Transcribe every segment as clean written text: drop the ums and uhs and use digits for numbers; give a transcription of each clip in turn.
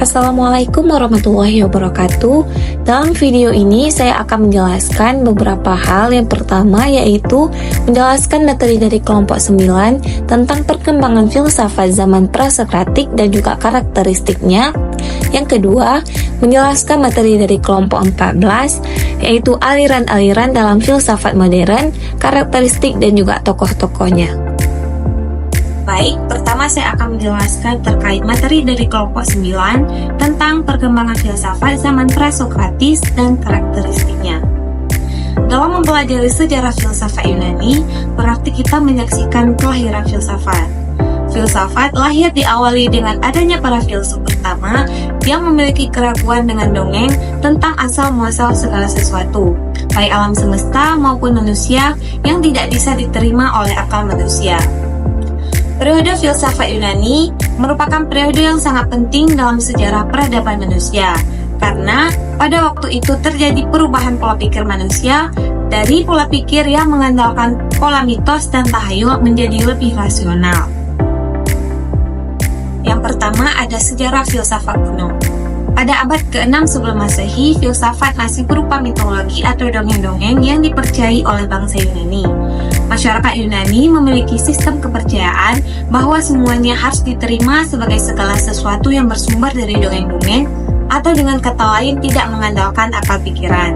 Assalamualaikum warahmatullahi wabarakatuh. Dalam video ini saya akan menjelaskan beberapa hal. Yang pertama yaitu menjelaskan materi dari kelompok 9 tentang perkembangan filsafat zaman prasokratik dan juga karakteristiknya. Yang kedua, menjelaskan materi dari kelompok 14 yaitu aliran-aliran dalam filsafat modern, karakteristik dan juga tokoh-tokohnya. Baik, pertama saya akan menjelaskan terkait materi dari kelompok 9 tentang perkembangan filsafat zaman prasokratis dan karakteristiknya. Dalam mempelajari sejarah filsafat Yunani, berarti kita menyaksikan kelahiran filsafat. Filsafat lahir diawali dengan adanya para filsuf pertama yang memiliki keraguan dengan dongeng tentang asal-muasal segala sesuatu, baik alam semesta maupun manusia yang tidak bisa diterima oleh akal manusia. Periode filsafat Yunani merupakan periode yang sangat penting dalam sejarah peradaban manusia, karena pada waktu itu terjadi perubahan pola pikir manusia dari pola pikir yang mengandalkan pola mitos dan tahayul menjadi lebih rasional. Yang pertama ada sejarah filsafat kuno. Pada abad ke-6 sebelum Masehi, filsafat masih berupa mitologi atau dongeng-dongeng yang dipercayai oleh bangsa Yunani. Masyarakat Yunani memiliki sistem kepercayaan bahwa semuanya harus diterima sebagai segala sesuatu yang bersumber dari dongeng-dongeng, atau dengan kata lain tidak mengandalkan akal pikiran.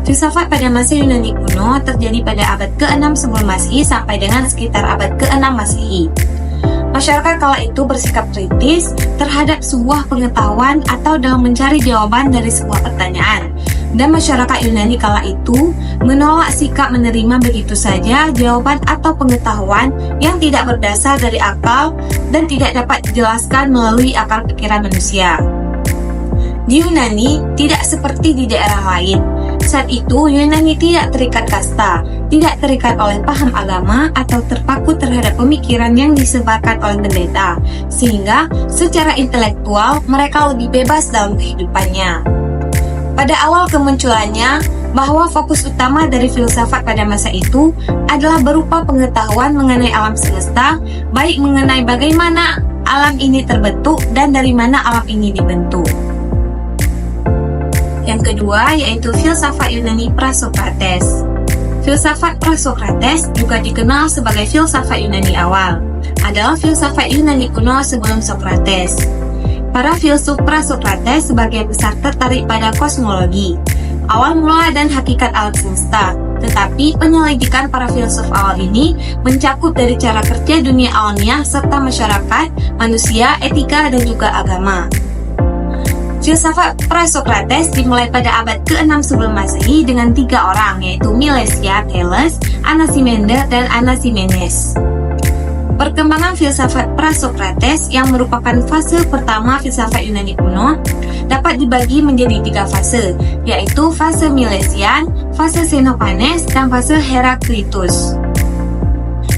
Filsafat pada masa Yunani kuno terjadi pada abad ke-6 sebelum Masehi sampai dengan sekitar abad ke-6 Masehi. Masyarakat kala itu bersikap kritis terhadap sebuah pengetahuan atau dalam mencari jawaban dari sebuah pertanyaan. Dan masyarakat Yunani kala itu menolak sikap menerima begitu saja jawaban atau pengetahuan yang tidak berdasar dari akal dan tidak dapat dijelaskan melalui akal pikiran manusia. Di Yunani tidak seperti di daerah lain. Saat itu Yunani tidak terikat kasta, tidak terikat oleh paham agama atau terpaku terhadap pemikiran yang disebarkan oleh pendeta, sehingga secara intelektual mereka lebih bebas dalam kehidupannya. Pada awal kemunculannya, bahwa fokus utama dari filsafat pada masa itu adalah berupa pengetahuan mengenai alam semesta, baik mengenai bagaimana alam ini terbentuk dan dari mana alam ini dibentuk. Yang kedua yaitu filsafat Yunani Prasokrates. Filsafat Prasokrates juga dikenal sebagai filsafat Yunani awal, adalah filsafat Yunani kuno sebelum Sokrates. Para filsuf Prasokrates sebagian besar tertarik pada kosmologi, awal mula dan hakikat alam semesta, tetapi penyelidikan para filsuf awal ini mencakup dari cara kerja dunia alamiah serta masyarakat, manusia, etika, dan juga agama. Filsafat Prasokrates dimulai pada abad ke-6 sebelum Masehi dengan 3 orang, yaitu Milesiad, Thales, Anaximander, dan Anaximenes. Perkembangan filsafat Prasokrates yang merupakan fase pertama filsafat Yunani kuno dapat dibagi menjadi 3 fase, yaitu fase Milesian, fase Xenophanes, dan fase Heraklitus.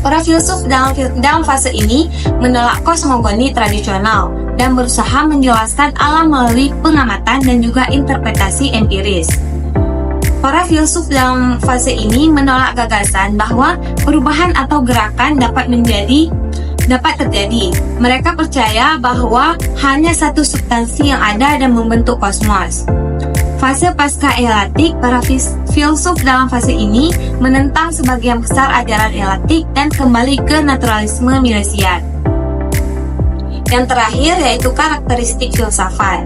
Para filsuf dalam fase ini menolak kosmogoni tradisional dan berusaha menjelaskan alam melalui pengamatan dan juga interpretasi empiris. Para filsuf dalam fase ini menolak gagasan bahwa perubahan atau gerakan dapat terjadi. Mereka percaya bahwa hanya satu substansi yang ada dan membentuk kosmos. Fase pasca-eleatik, para filsuf dalam fase ini menentang sebagian besar ajaran eleatik dan kembali ke naturalisme Milesiad. Yang terakhir yaitu karakteristik filsafat.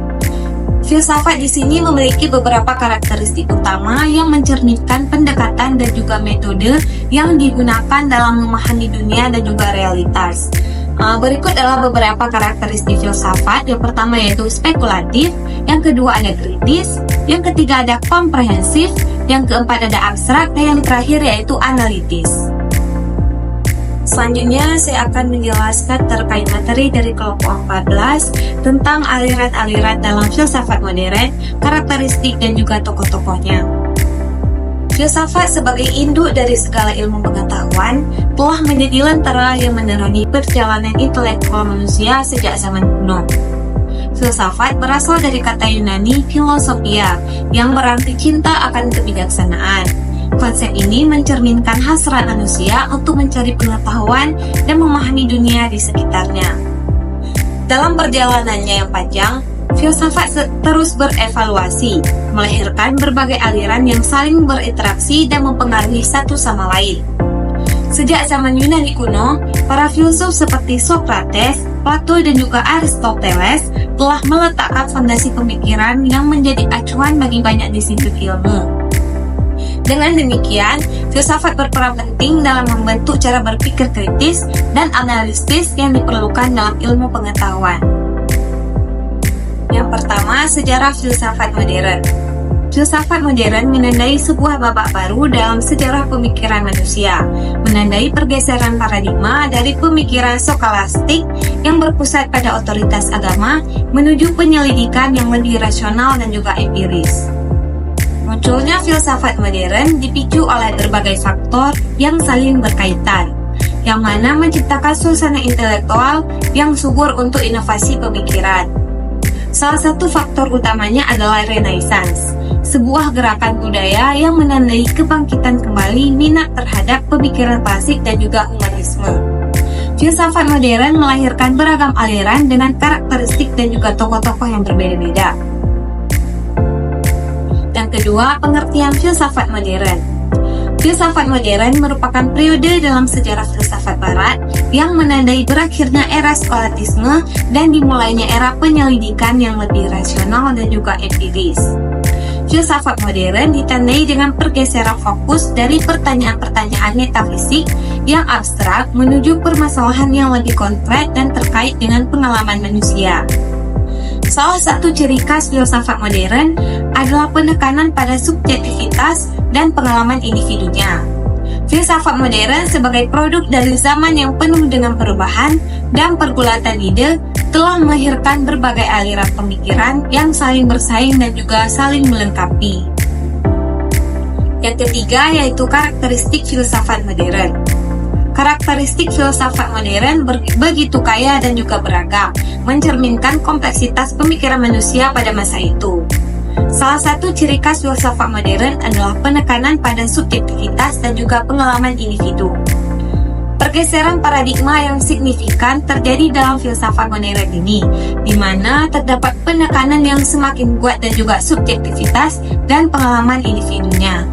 Filsafat di sini memiliki beberapa karakteristik utama yang mencerminkan pendekatan dan juga metode yang digunakan dalam memahami dunia dan juga realitas. Berikut adalah beberapa karakteristik filsafat. Yang pertama yaitu spekulatif, yang kedua ada kritis, yang ketiga ada komprehensif, yang keempat ada abstrak, dan yang terakhir yaitu analitis. Selanjutnya saya akan menjelaskan terkait materi dari kelompok 14 tentang aliran-aliran dalam filsafat modern, karakteristik dan juga tokoh-tokohnya. Filsafat sebagai induk dari segala ilmu pengetahuan telah menjadi lentera yang menerangi perjalanan intelektual manusia sejak zaman kuno. Filsafat berasal dari kata Yunani philosophia yang berarti cinta akan kebijaksanaan. Konsep ini mencerminkan hasrat manusia untuk mencari pengetahuan dan memahami dunia di sekitarnya. Dalam perjalanannya yang panjang, Filsafat terus berevaluasi, melahirkan berbagai aliran yang saling berinteraksi dan mempengaruhi satu sama lain. Sejak zaman Yunani kuno, para filsuf seperti Socrates, Plato, dan juga Aristoteles telah meletakkan fondasi pemikiran yang menjadi acuan bagi banyak disiplin ilmu. Dengan demikian, filsafat berperan penting dalam membentuk cara berpikir kritis dan analitis yang diperlukan dalam ilmu pengetahuan. Yang pertama, sejarah filsafat modern. Filsafat modern menandai sebuah babak baru dalam sejarah pemikiran manusia, menandai pergeseran paradigma dari pemikiran skolastik yang berpusat pada otoritas agama menuju penyelidikan yang lebih rasional dan juga empiris. Munculnya filsafat modern dipicu oleh berbagai faktor yang saling berkaitan, yang mana menciptakan suasana intelektual yang subur untuk inovasi pemikiran. Salah satu faktor utamanya adalah Renaissance, sebuah gerakan budaya yang menandai kebangkitan kembali minat terhadap pemikiran klasik dan juga humanisme. Filsafat modern melahirkan beragam aliran dengan karakteristik dan juga tokoh-tokoh yang berbeda-beda. Yang kedua, pengertian filsafat modern. Filsafat modern merupakan periode dalam sejarah filsafat barat yang menandai berakhirnya era skolatisme dan dimulainya era penyelidikan yang lebih rasional dan juga empiris. Filsafat modern ditandai dengan pergeseran fokus dari pertanyaan-pertanyaan metafisik yang abstrak menuju permasalahan yang lebih konkret dan terkait dengan pengalaman manusia. Salah satu ciri khas filsafat modern adalah penekanan pada subjektivitas dan pengalaman individunya. Filsafat modern sebagai produk dari zaman yang penuh dengan perubahan dan pergulatan ide telah melahirkan berbagai aliran pemikiran yang saling bersaing dan juga saling melengkapi. Yang ketiga yaitu karakteristik filsafat modern. Karakteristik filsafat modern begitu kaya dan juga beragam, mencerminkan kompleksitas pemikiran manusia pada masa itu. Salah satu ciri khas filsafat modern adalah penekanan pada subjektivitas dan juga pengalaman individu. Pergeseran paradigma yang signifikan terjadi dalam filsafat modern ini, di mana terdapat penekanan yang semakin kuat dan juga subjektivitas dan pengalaman individunya.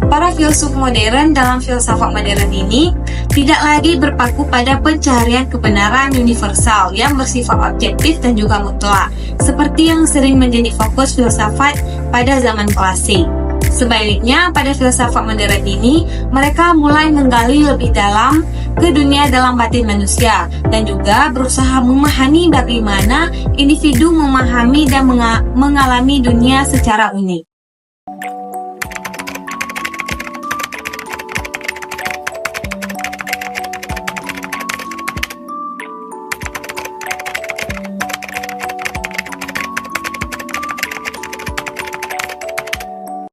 Para filsuf modern dalam filsafat modern ini tidak lagi berpaku pada pencarian kebenaran universal yang bersifat objektif dan juga mutlak, seperti yang sering menjadi fokus filsafat pada zaman klasik. Sebaliknya, pada filsafat modern ini, mereka mulai menggali lebih dalam ke dunia dalam batin manusia dan juga berusaha memahami bagaimana individu memahami dan mengalami dunia secara unik.